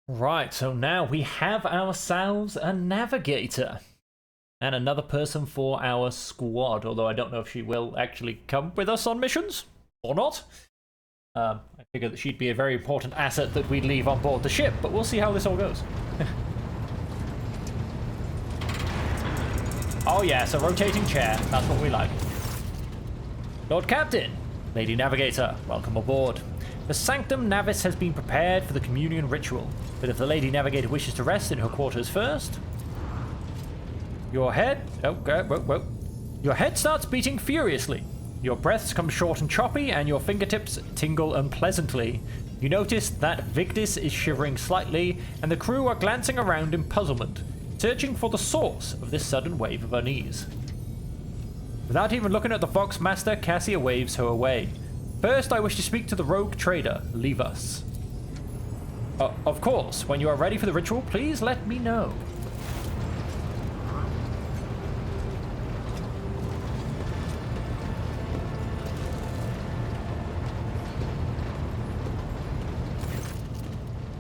Right, so now we have ourselves a navigator. And another person for our squad, although I don't know if she will actually come with us on missions or not. I figure that she'd be a very important asset that we'd leave on board the ship, but we'll see how this all goes. Oh yes, a rotating chair. That's what we like. Lord Captain, Lady Navigator, welcome aboard. The Sanctum Navis has been prepared for the communion ritual, but if the Lady Navigator wishes to rest in her quarters first... Your head... whoa. Your head starts beating furiously. Your breaths come short and choppy, and your fingertips tingle unpleasantly. You notice that Victus is shivering slightly, and the crew are glancing around in puzzlement, searching for the source of this sudden wave of unease. Without even looking at the Fox Master, Cassia waves her away. First, I wish to speak to the rogue trader. Leave us. Of course, when you are ready for the ritual, please let me know.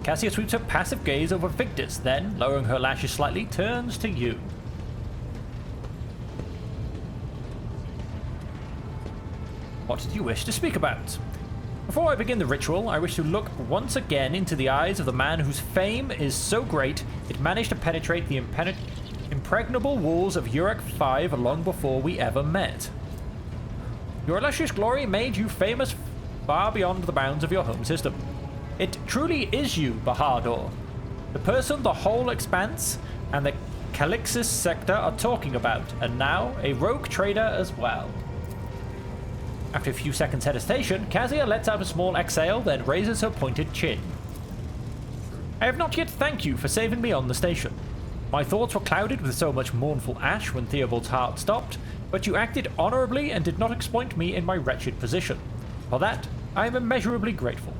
Cassia sweeps her passive gaze over Victus, then, lowering her lashes slightly, turns to you. What did you wish to speak about? Before I begin the ritual, I wish to look once again into the eyes of the man whose fame is so great it managed to penetrate the impregnable walls of WH40K long before we ever met. Your illustrious glory made you famous far beyond the bounds of your home system. It truly is you, Bahadur, the person the whole Expanse and the Calixis sector are talking about, and now a rogue trader as well. After a few seconds hesitation, Cassia lets out a small exhale, then raises her pointed chin. I have not yet thanked you for saving me on the station. My thoughts were clouded with so much mournful ash when Theobald's heart stopped, but you acted honorably and did not exploit me in my wretched position. For that, I am immeasurably grateful.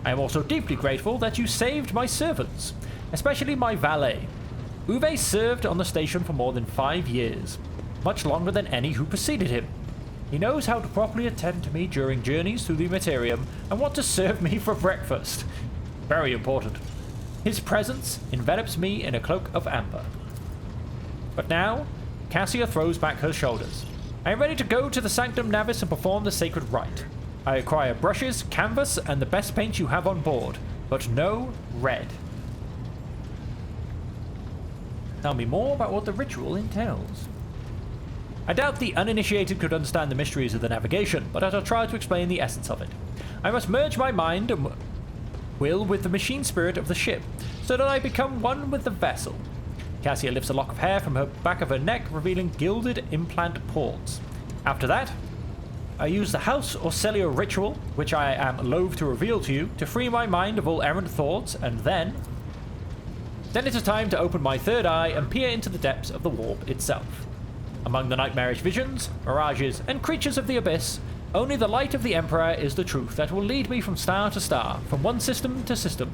I am also deeply grateful that you saved my servants, especially my valet. Uwe served on the station for more than 5 years, much longer than any who preceded him. He knows how to properly attend to me during journeys through the Materium and what to serve me for breakfast. Very important. His presence envelops me in a cloak of amber. But now, Cassia throws back her shoulders. I am ready to go to the Sanctum Navis and perform the sacred rite. I acquire brushes, canvas, and the best paint you have on board, but no red. Tell me more about what the ritual entails. I doubt the uninitiated could understand the mysteries of the navigation, but I shall try to explain the essence of it. I must merge my mind and will with the machine spirit of the ship, so that I become one with the vessel. Cassia lifts a lock of hair from her back of her neck, revealing gilded implant ports. After that, I use the House or Celio ritual, which I am loath to reveal to you, to free my mind of all errant thoughts, and then it is time to open my third eye and peer into the depths of the warp itself. Among the nightmarish visions, mirages, and creatures of the abyss, only the light of the Emperor is the truth that will lead me from star to star, from one system to system.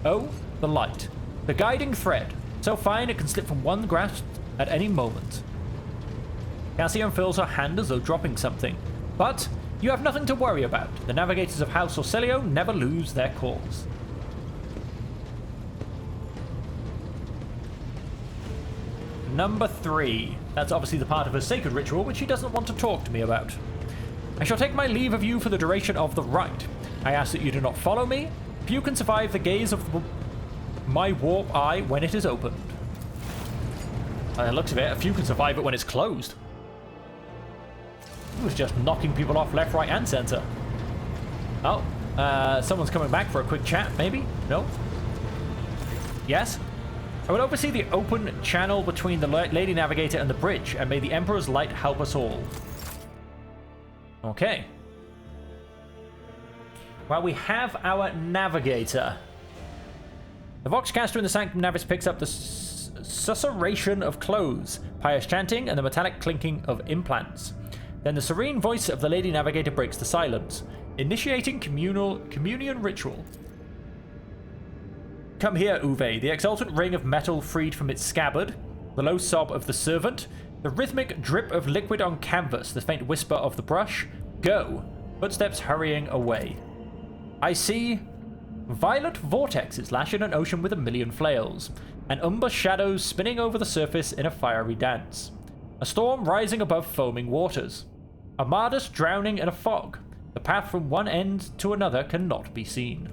Oh, the light, the guiding thread, so fine it can slip from one grasp at any moment. Cassia unfurls her hand as though dropping something. But you have nothing to worry about. The navigators of House Orcelio never lose their cause. Number 3. That's obviously the part of her sacred ritual which she doesn't want to talk to me about. I shall take my leave of you for the duration of the rite. I ask that you do not follow me. Few can survive the gaze of my warp eye when it is opened. By the looks of it, a few can survive it when it's closed. He was just knocking people off left, right, and center. Oh, someone's coming back for a quick chat, maybe? No? Yes? I will oversee the open channel between the Lady Navigator and the bridge, and may the Emperor's light help us all. Okay. Well, we have our Navigator. The Voxcaster in the Sanctum Navis picks up the susurration of clothes, pious chanting, and the metallic clinking of implants. Then the serene voice of the Lady Navigator breaks the silence, initiating communion ritual. Come here, Uwe, the exultant ring of metal freed from its scabbard, the low sob of the servant, the rhythmic drip of liquid on canvas, the faint whisper of the brush. Go! Footsteps hurrying away. I see Violent vortexes lash in an ocean with a million flails, and umber shadows spinning over the surface in a fiery dance. A storm rising above foaming waters. Armadas drowning in a fog. The path from one end to another cannot be seen.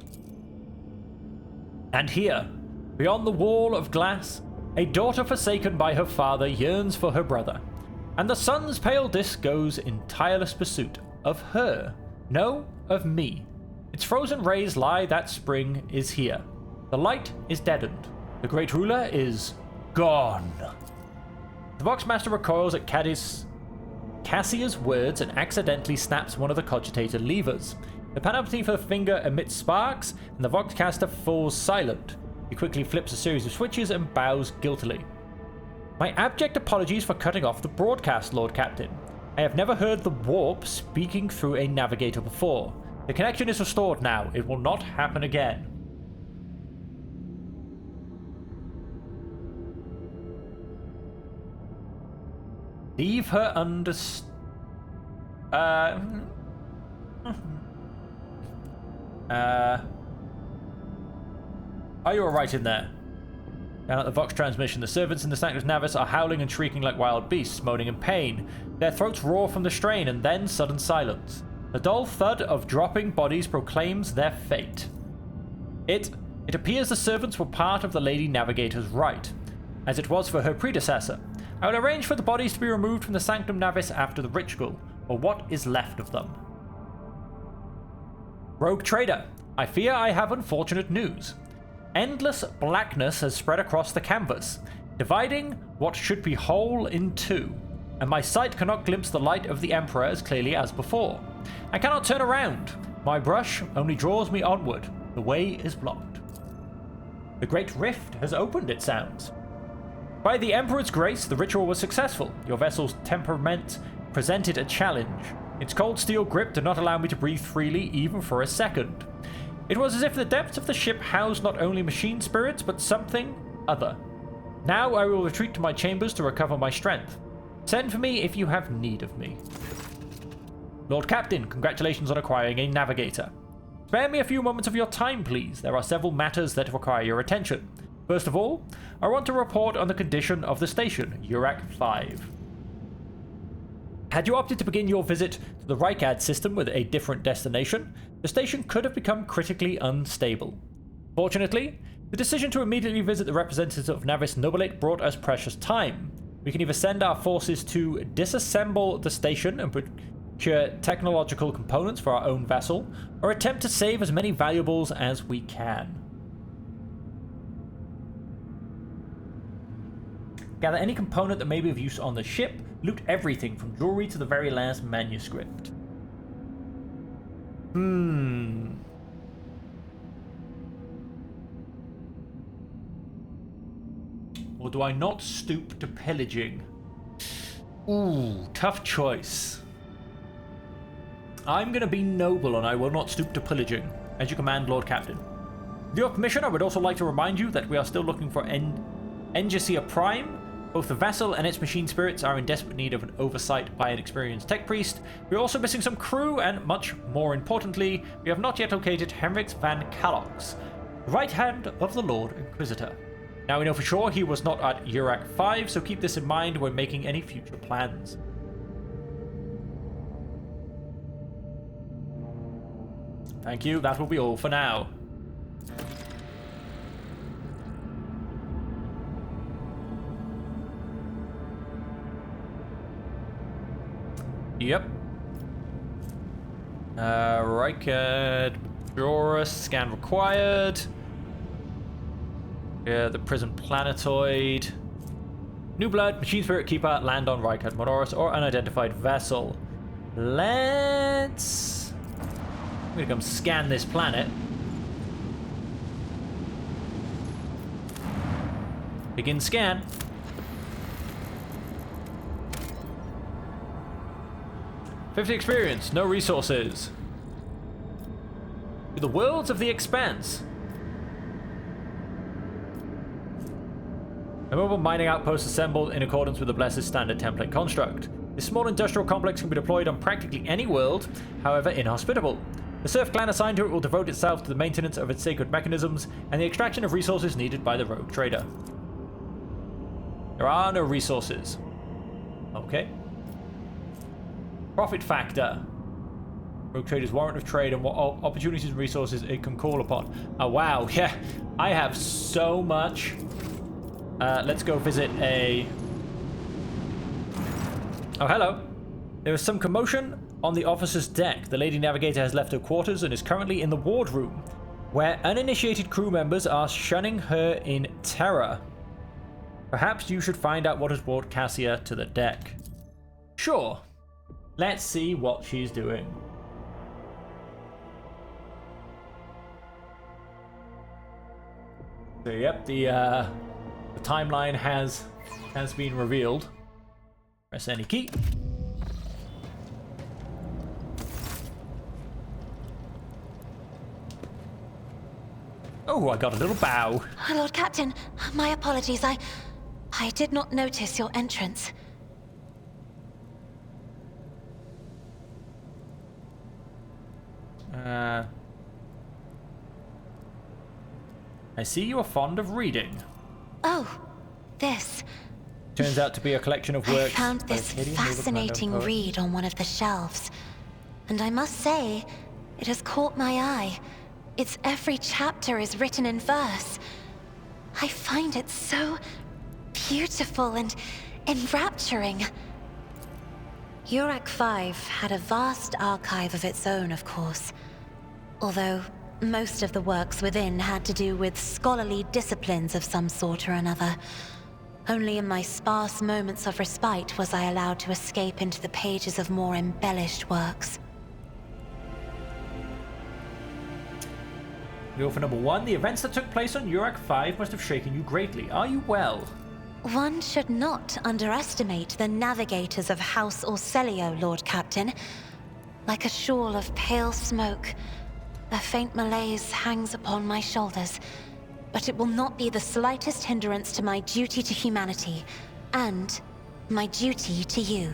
And here, beyond the wall of glass, a daughter forsaken by her father yearns for her brother, and the sun's pale disk goes in tireless pursuit of her. No, of me. Its frozen rays lie that spring is here. The light is deadened. The great ruler is gone. The Voxmaster recoils at Cassia's words and accidentally snaps one of the cogitator levers. The panoply for the finger emits sparks, and the Voxcaster falls silent. He quickly flips a series of switches and bows guiltily. My abject apologies for cutting off the broadcast, Lord Captain. I have never heard the warp speaking through a navigator before. The connection is restored now. It will not happen again. Leave her Are you alright in there? Down at the Vox transmission, the servants in the Sanctus Navis are howling and shrieking like wild beasts, moaning in pain. Their throats roar from the strain, and then sudden silence. The dull thud of dropping bodies proclaims their fate. It appears the servants were part of the Lady Navigator's rite, as it was for her predecessor. I will arrange for the bodies to be removed from the Sanctum Navis after the ritual, or what is left of them. Rogue Trader, I fear I have unfortunate news. Endless blackness has spread across the canvas, dividing what should be whole in two, and my sight cannot glimpse the light of the Emperor as clearly as before. I cannot turn around. My brush only draws me onward. The way is blocked. The Great Rift has opened, it sounds. By the Emperor's grace, the ritual was successful. Your vessel's temperament presented a challenge. Its cold steel grip did not allow me to breathe freely even for a second. It was as if the depths of the ship housed not only machine spirits, but something other. Now I will retreat to my chambers to recover my strength. Send for me if you have need of me. Lord Captain, congratulations on acquiring a navigator. Spare me a few moments of your time, please. There are several matters that require your attention. First of all, I want to report on the condition of the station, Urak-5. Had you opted to begin your visit to the Rykad system with a different destination, the station could have become critically unstable. Fortunately, the decision to immediately visit the representatives of Navis Nobilate brought us precious time. We can either send our forces to disassemble the station and procure technological components for our own vessel, or attempt to save as many valuables as we can. Gather any component that may be of use on the ship. Loot everything from jewelry to the very last manuscript. Or do I not stoop to pillaging? Ooh, tough choice. I'm going to be noble and I will not stoop to pillaging. As you command, Lord Captain. With your permission, I would also like to remind you that we are still looking for Engesia Prime. Both the vessel and its machine spirits are in desperate need of an oversight by an experienced tech priest. We're also missing some crew, and much more importantly, we have not yet located Henrix van Kalox, the right hand of the Lord Inquisitor. Now we know for sure he was not at Urak-5, so keep this in mind when making any future plans. Thank you, that will be all for now. Yep. Rykad, Joris, scan required. Yeah, the prison planetoid. New blood, machine spirit keeper, land on Rykad, Monoris, or unidentified vessel. Let's... I'm gonna come scan this planet. Begin scan. "50 experience, no resources. To the worlds of the expanse. A mobile mining outpost assembled in accordance with the Blessed standard template construct. This small industrial complex can be deployed on practically any world, however inhospitable. The Serf clan assigned to it will devote itself to the maintenance of its sacred mechanisms and the extraction of resources needed by the rogue trader. There are no resources. Okay. Profit factor. Rogue trader's warrant of trade and what opportunities and resources it can call upon. Oh wow, yeah. I have so much. Let's go visit a... Oh, hello. There is some commotion on the officer's deck. The Lady Navigator has left her quarters and is currently in the wardroom, where uninitiated crew members are shunning her in terror. Perhaps you should find out what has brought Cassia to the deck. Sure. Let's see what she's doing. So yep, the timeline has been revealed. Press any key. Oh, I got a little bow. Lord Captain, my apologies. I did not notice your entrance. I see you are fond of reading. Oh, this. Turns out to be a collection of works. I found this fascinating read on one of the shelves, and I must say, it has caught my eye. Its every chapter is written in verse. I find it so beautiful and enrapturing. WH40K had a vast archive of its own, of course. Although most of the works within had to do with scholarly disciplines of some sort or another. Only in my sparse moments of respite was I allowed to escape into the pages of more embellished works. Rule for number 1, the events that took place on WH40K must have shaken you greatly. Are you well? One should not underestimate the navigators of House Orselio, Lord Captain. Like a shawl of pale smoke, a faint malaise hangs upon my shoulders, but it will not be the slightest hindrance to my duty to humanity, and my duty to you.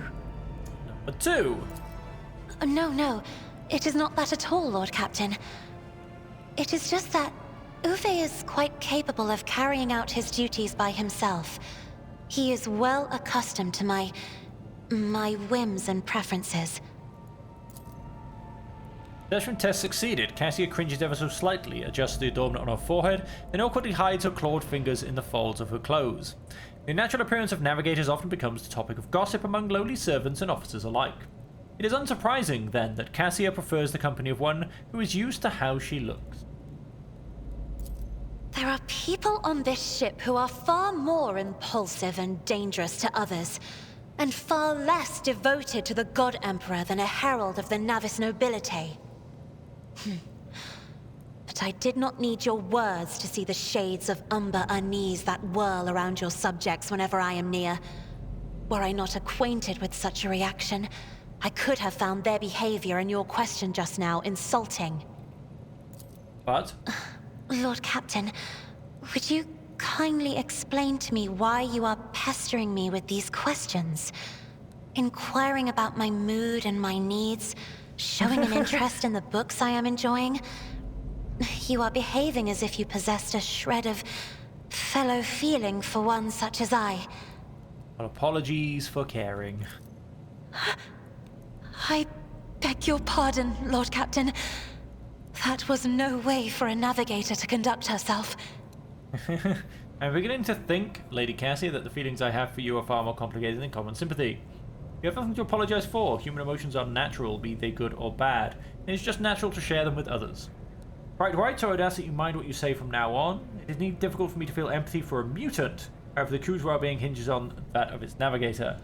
Number 2. No, it is not that at all, Lord Captain. It is just that Uwe is quite capable of carrying out his duties by himself. He is well accustomed to my whims and preferences. Assessment test succeeded. Cassia cringes ever so slightly, adjusts the adornment on her forehead, then awkwardly hides her clawed fingers in the folds of her clothes. The natural appearance of navigators often becomes the topic of gossip among lowly servants and officers alike. It is unsurprising, then, that Cassia prefers the company of one who is used to how she looks. There are people on this ship who are far more impulsive and dangerous to others, and far less devoted to the God Emperor than a herald of the Navis nobility. But I did not need your words to see the shades of umber unease that whirl around your subjects whenever I am near. Were I not acquainted with such a reaction, I could have found their behavior in your question just now insulting. But? Lord Captain, would you kindly explain to me why you are pestering me with these questions? Inquiring about my mood and my needs, showing an interest in the books I am enjoying. You are behaving as if you possessed a shred of fellow feeling for one such as I. Well, apologies for caring. I beg your pardon, Lord Captain. That was no way for a navigator to conduct herself. I'm beginning to think, Lady Cassia, that the feelings I have for you are far more complicated than common sympathy. You have nothing to apologize for. Human emotions are natural, be they good or bad. It is just natural to share them with others. Right, so I'd ask that you mind what you say from now on. It is indeed difficult for me to feel empathy for a mutant. However, the crew's well-being hinges on that of its navigator.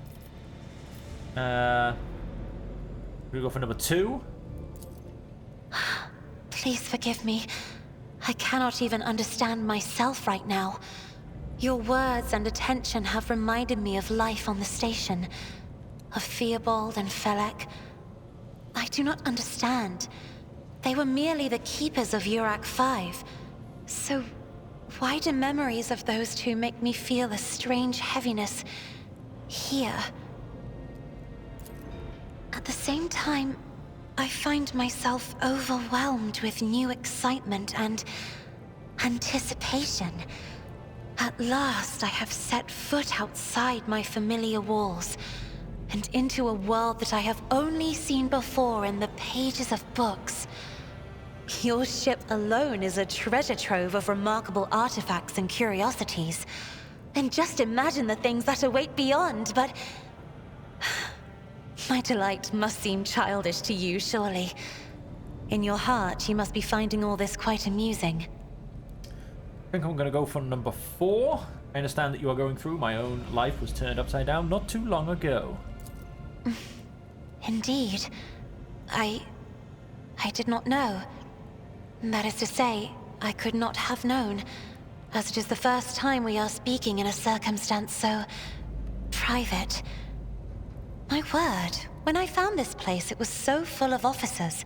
We go for number 2. Please forgive me. I cannot even understand myself right now. Your words and attention have reminded me of life on the station. Of Theobald and Felek. I do not understand. They were merely the keepers of WH40K. So why do memories of those two make me feel a strange heaviness here? At the same time, I find myself overwhelmed with new excitement and anticipation. At last, I have set foot outside my familiar walls and into a world that I have only seen before in the pages of books. Your ship alone is a treasure trove of remarkable artifacts and curiosities. And just imagine the things that await beyond, but... my delight must seem childish to you, surely. In your heart, you must be finding all this quite amusing. I think I'm going to go for number 4. I understand that you are going through. My own life was turned upside down not too long ago. Indeed. I did not know. That is to say, I could not have known, as it is the first time we are speaking in a circumstance so... private. My word, when I found this place, it was so full of officers.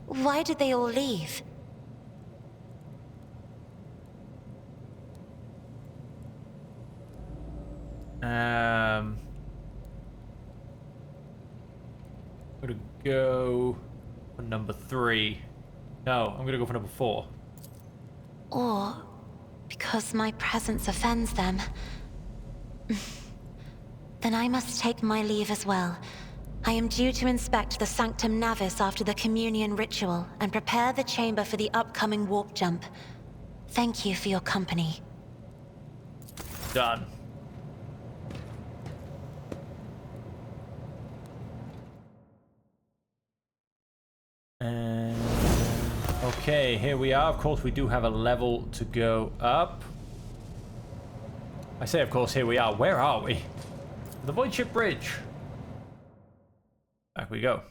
Why did they all leave? I'm gonna go for number 3. No, I'm gonna go for number 4. Or because my presence offends them. Then I must take my leave as well. I am due to inspect the Sanctum Navis after the communion ritual and prepare the chamber for the upcoming warp jump. Thank you for your company. Done. And okay, here we are. Of course, we do have a level to go up. I say, of course, here we are. Where are we? The Void Ship Bridge. Back we go.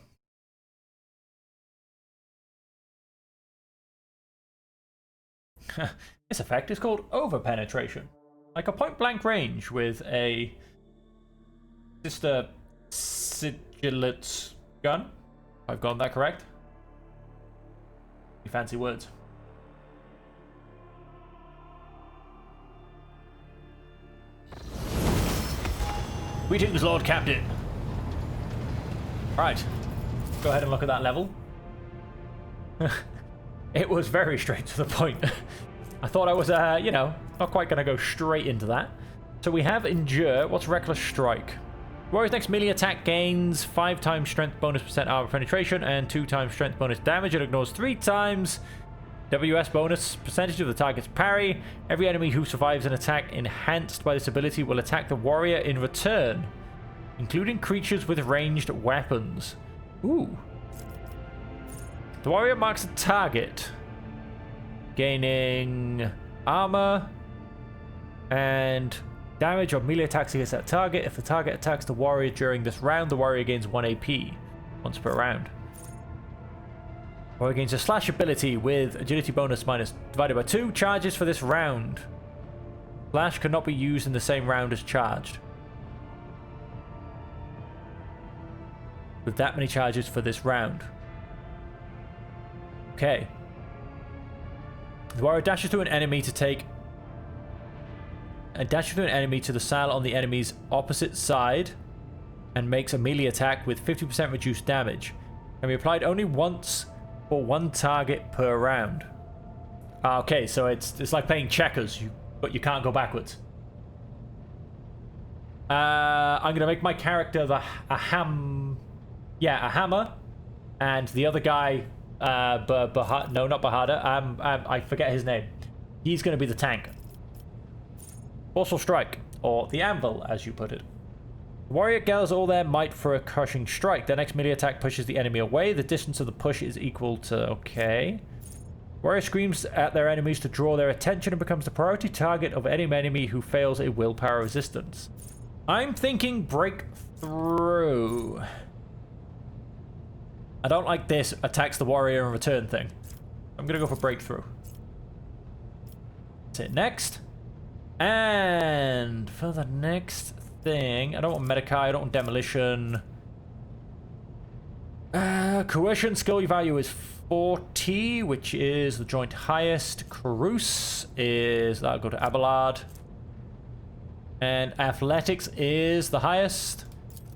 This effect is called over-penetration. Like a point-blank range with a sister sigillate gun. If I've gotten that correct. Fancy words. Greetings, Lord Captain. Right, go ahead and look at that level. It was very straight to the point. I thought I was, you know, not quite going to go straight into that. So we have Endure. What's Reckless Strike? Warrior's next melee attack gains 5 times strength bonus % armor penetration and 2 times strength bonus damage. It ignores 3 times WS bonus percentage of the target's parry. Every enemy who survives an attack enhanced by this ability will attack the warrior in return, including creatures with ranged weapons. Ooh. The warrior marks a target, gaining armor and damage on melee attacks against that target. If the target attacks the warrior during this round, the warrior gains 1 AP once per round. Warrior gains a slash ability with agility bonus divided by 2 charges for this round. Slash cannot be used in the same round as charged. With that many charges for this round. Okay. The warrior dashes through an enemy to take dashes through an enemy to the saddle on the enemy's opposite side and makes a melee attack with 50% reduced damage. Can be applied only once for 1 target per round. Okay, so it's like playing checkers, but you can't go backwards. I'm gonna make my character a hammer, and the other guy, no, not Bahada. I forget his name. He's gonna be the tank. Forceful Strike, or the Anvil, as you put it. The warrior gathers all their might for a crushing strike. Their next melee attack pushes the enemy away. The distance of the push is equal to... Okay. Warrior screams at their enemies to draw their attention and becomes the priority target of any enemy who fails a willpower resistance. I'm thinking Breakthrough. I don't like this attacks the warrior in return thing. I'm gonna go for Breakthrough. That's it. Next. And for the next thing, I don't want Medicae, I don't want Demolition. Coercion skill value is 40, which is the joint highest. Carouse is, that'll go to Abelard. And Athletics is the highest.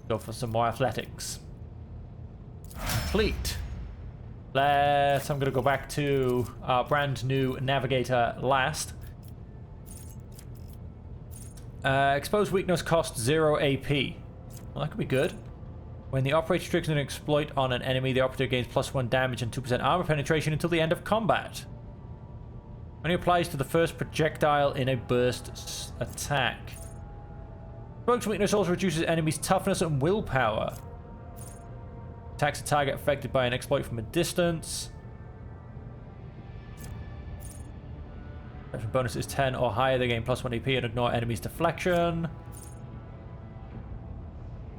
Go for some more Athletics. Fleet. I'm going to go back to our brand new navigator last. Exposed weakness costs 0 AP. Well, that could be good. When the operator triggers an exploit on an enemy, the operator gains +1 damage and 2% armor penetration until the end of combat. Only applies to the first projectile in a burst attack. Exposed weakness also reduces enemies' toughness and willpower. Attacks a target affected by an exploit from a distance. If bonus is 10 or higher, they gain +1 AP and ignore enemies' deflection.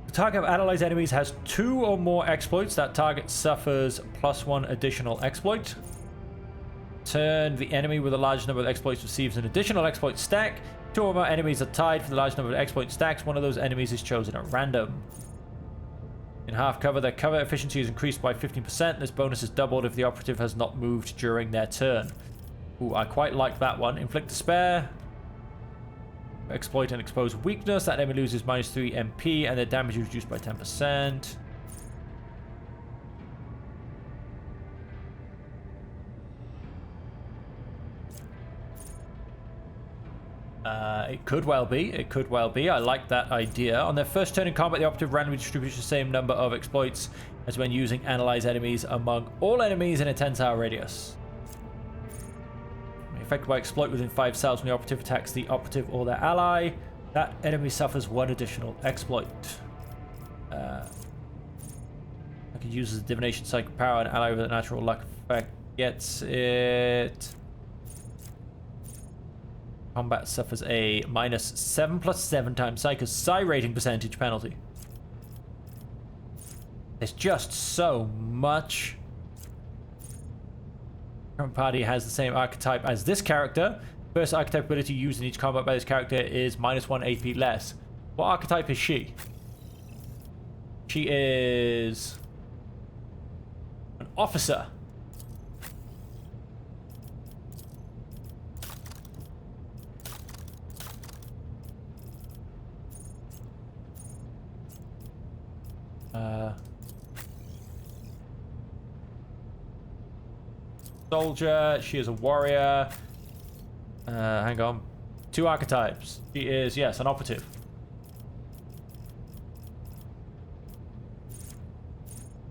The target of analyzed enemies has 2 or more exploits. That target suffers +1 additional exploit. Turn, the enemy with the largest number of exploits receives an additional exploit stack. 2 or more enemies are tied for the largest number of exploit stacks. One of those enemies is chosen at random. In half cover, their cover efficiency is increased by 15%. This bonus is doubled if the operative has not moved during their turn. Ooh, I quite like that one. Inflict despair. Exploit and expose weakness. That enemy loses -3 MP and their damage is reduced by 10%. It could well be. It could well be. I like that idea. On their first turn in combat, the operative randomly distributes the same number of exploits as when using analyze enemies among all enemies in a 10-tower radius. Affected by exploit within 5 cells when the operative attacks the operative or their ally. That enemy suffers 1 additional exploit. I can use as a divination psychic power. An ally with a natural luck effect gets it. Combat suffers a -7 + 7 times Psycho's Psi rating percentage penalty. There's just so much. Current party has the same archetype as this character. First archetype ability used in each combat by this character is -1 AP less. What archetype is she? She is an officer. Soldier. She is a warrior. Hang on. 2 archetypes. She is, yes, an operative.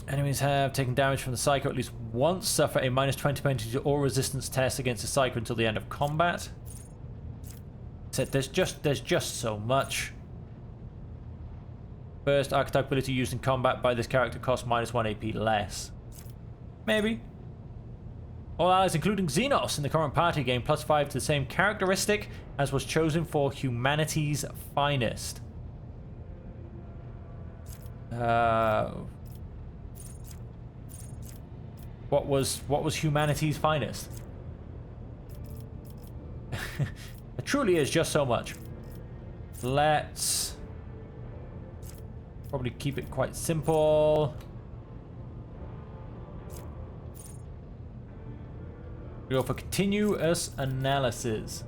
Enemies have taken damage from the Psycho at least once. Suffer a -20 penalty to all resistance tests against the Psycho until the end of combat. So there's just so much. First archetype ability used in combat by this character costs -1 AP less. Maybe. All allies, including Xenos, in the current party gain +5 to the same characteristic as was chosen for Humanity's Finest. What was Humanity's Finest? It truly is just so much. Let's probably keep it quite simple. We go for continuous analysis.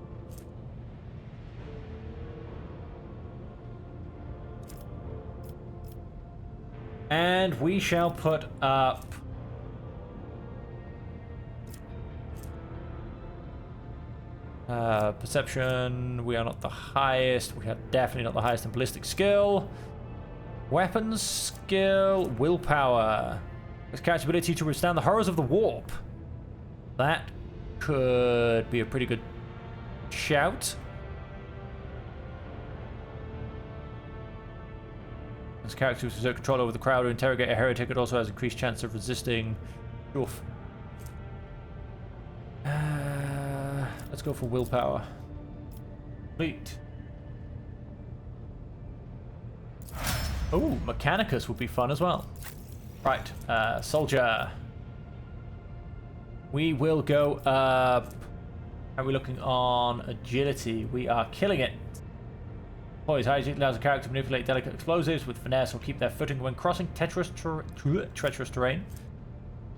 And we shall put up perception. We are not the highest. We are definitely not the highest in ballistic skill. Weapons skill, willpower. This character's ability to withstand the horrors of the warp. That could be a pretty good shout. This character who exert control over the crowd or interrogate a heretic. It also has increased chance of resisting. Oof. Let's go for willpower. Complete. Oh, Mechanicus would be fun as well. Right, soldier. We will go up. How are we looking on agility? We are killing it. Boys, high agility allows a character to manipulate delicate explosives with finesse or keep their footing when crossing treacherous terrain.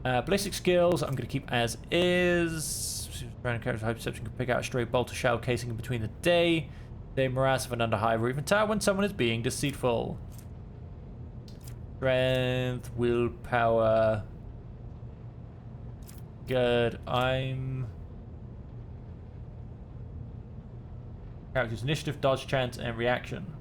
Ballistic skills, I'm going to keep as is. Random character high perception can pick out a stray bolt or shell casing in between the day. They morass of an under high or even tower when someone is being deceitful. Strength, willpower. good. Character's initiative, dodge, chance, and reaction.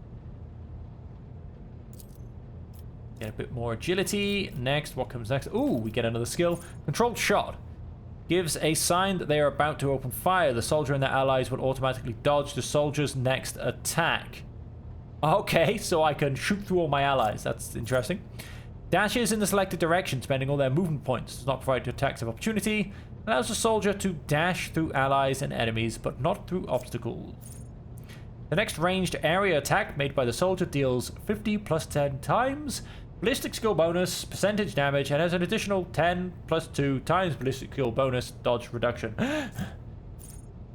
Get a bit more agility. Next, what comes next? Ooh, we get another skill. Controlled shot. Gives a sign that they are about to open fire. The soldier and their allies will automatically dodge the soldier's next attack. Okay, so I can shoot through all my allies. That's interesting. Dashes in the selected direction, spending all their movement points. Does not provide attacks of opportunity. Allows the soldier to dash through allies and enemies, but not through obstacles. The next ranged area attack made by the soldier deals 50 plus 10 times ballistic skill bonus, percentage damage, and has an additional 10 plus 2 times ballistic skill bonus dodge reduction. The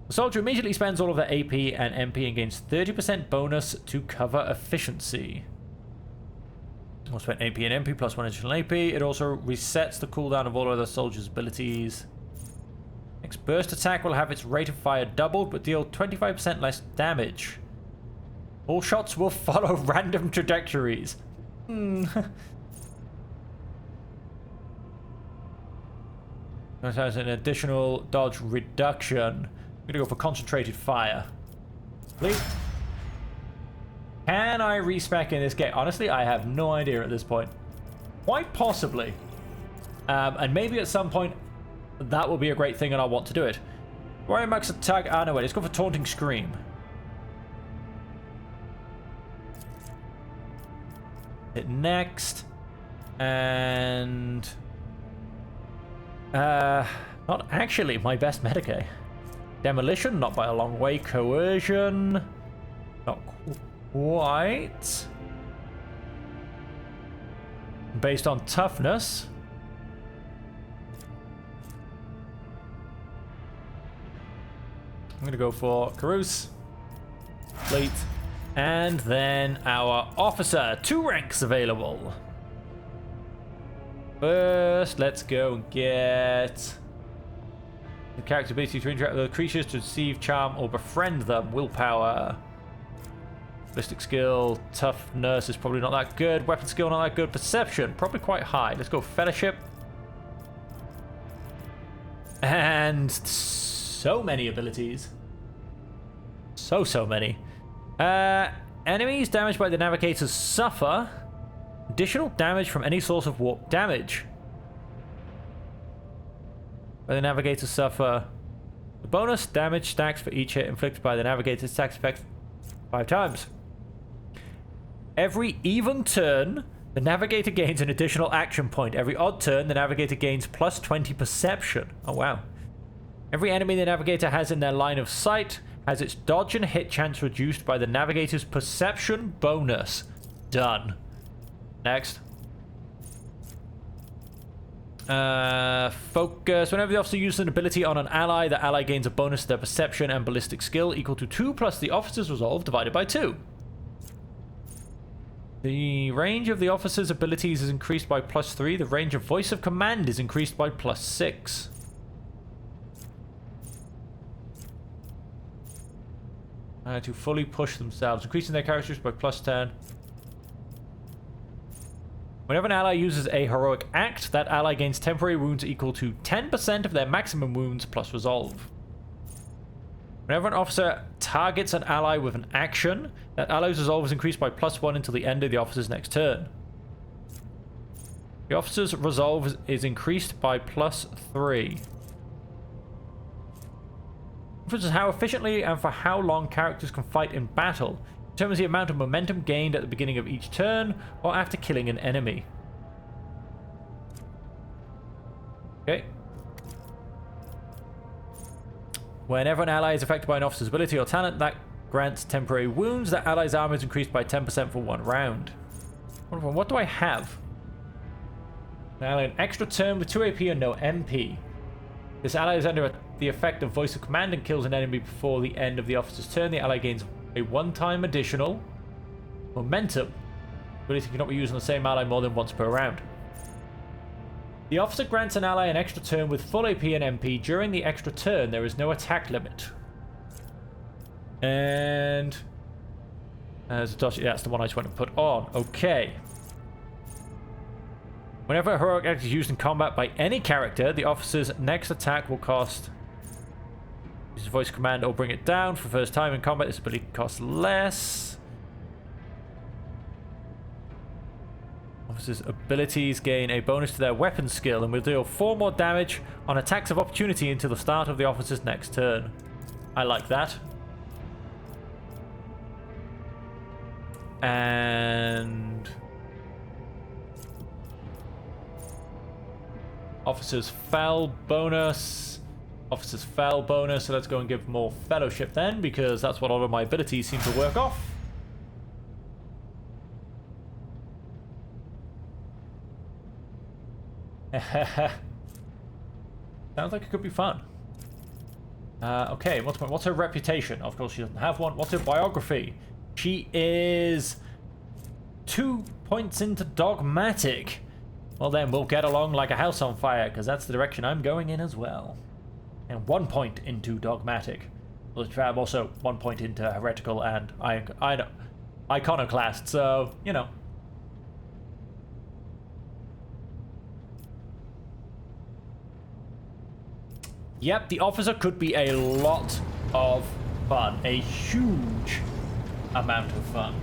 soldier immediately spends all of their AP and MP and gains 30% bonus to cover efficiency. We'll spend AP and MP plus 1 additional AP. It also resets the cooldown of all other soldiers' abilities. Next burst attack will have its rate of fire doubled, but deal 25% less damage. All shots will follow random trajectories. That has an additional dodge reduction. I'm gonna go for concentrated fire. Please. Can I respec in this game? Honestly, I have no idea at this point. Quite possibly. And maybe at some point that will be a great thing and I'll want to do it. Warrior max attack. Ah, no, wait. Let's go for Taunting Scream. Hit next. And... not actually my best Medicae. Demolition, not by a long way. Coercion, not quite. Based on toughness. I'm gonna go for Carouse, Fleet, and then our Officer. 2 ranks available. First, let's go and get the character ability to interact with other creatures, to deceive, charm, or befriend them. Willpower. Ballistic skill. Toughness is probably not that good. Weapon skill not that good. Perception, probably quite high. Let's go Fellowship. And so many abilities. So many. Enemies damaged by the Navigators suffer additional damage from any source of warp damage. By the Navigators suffer the bonus damage stacks for each hit inflicted by the Navigator's stacks effect 5 times. Every even turn, the Navigator gains an additional action point. Every odd turn, the Navigator gains plus 20 perception. Oh, wow. Every enemy the Navigator has in their line of sight has its dodge and hit chance reduced by the Navigator's perception bonus. Done. Next. Focus. Whenever the officer uses an ability on an ally, the ally gains a bonus to their perception and ballistic skill equal to 2 plus the officer's resolve divided by 2. The range of the officer's abilities is increased by plus 3. The range of voice of command is increased by plus 6. To fully push themselves, increasing their characteristics by plus 10. Whenever an ally uses a heroic act, that ally gains temporary wounds equal to 10% of their maximum wounds plus resolve. Whenever an officer targets an ally with an action, that ally's resolve is increased by plus 1 until the end of the officer's next turn. The officer's resolve is increased by plus 3. Influences how efficiently and for how long characters can fight in battle. Determines the amount of momentum gained at the beginning of each turn or after killing an enemy. Okay. Whenever an ally is affected by an officer's ability or talent that grants temporary wounds, that ally's armor is increased by 10% for 1 round. What do I have? Now an extra turn with 2 AP and no MP. This ally is under the effect of voice of command and kills an enemy before the end of the officer's turn. The ally gains a 1-time additional momentum. Ability cannot be used on the same ally more than once per round. The officer grants an ally an extra turn with full AP and MP. During the extra turn, there is no attack limit. And yeah, that's the one I just went and put on. Okay. Whenever a heroic act is used in combat by any character, the officer's next attack will cost... Use voice command or bring it down. For the first time in combat, this ability costs less. Officers' abilities gain a bonus to their weapon skill and will deal 4 more damage on attacks of opportunity until the start of the officer's next turn. I like that. And... Officer's Fell bonus. Officer's Fell bonus. So let's go and give more Fellowship then, because that's what all of my abilities seem to work off. Sounds like it could be fun. Okay, what's her reputation? Of course, she doesn't have one. What's her biography? She is 2 points into dogmatic. Well, then we'll get along like a house on fire, because that's the direction I'm going in as well. And 1 point into dogmatic. Which I'm also 1 point into heretical and iconoclast. So, you know. Yep, the officer could be a lot of fun. A huge amount of fun.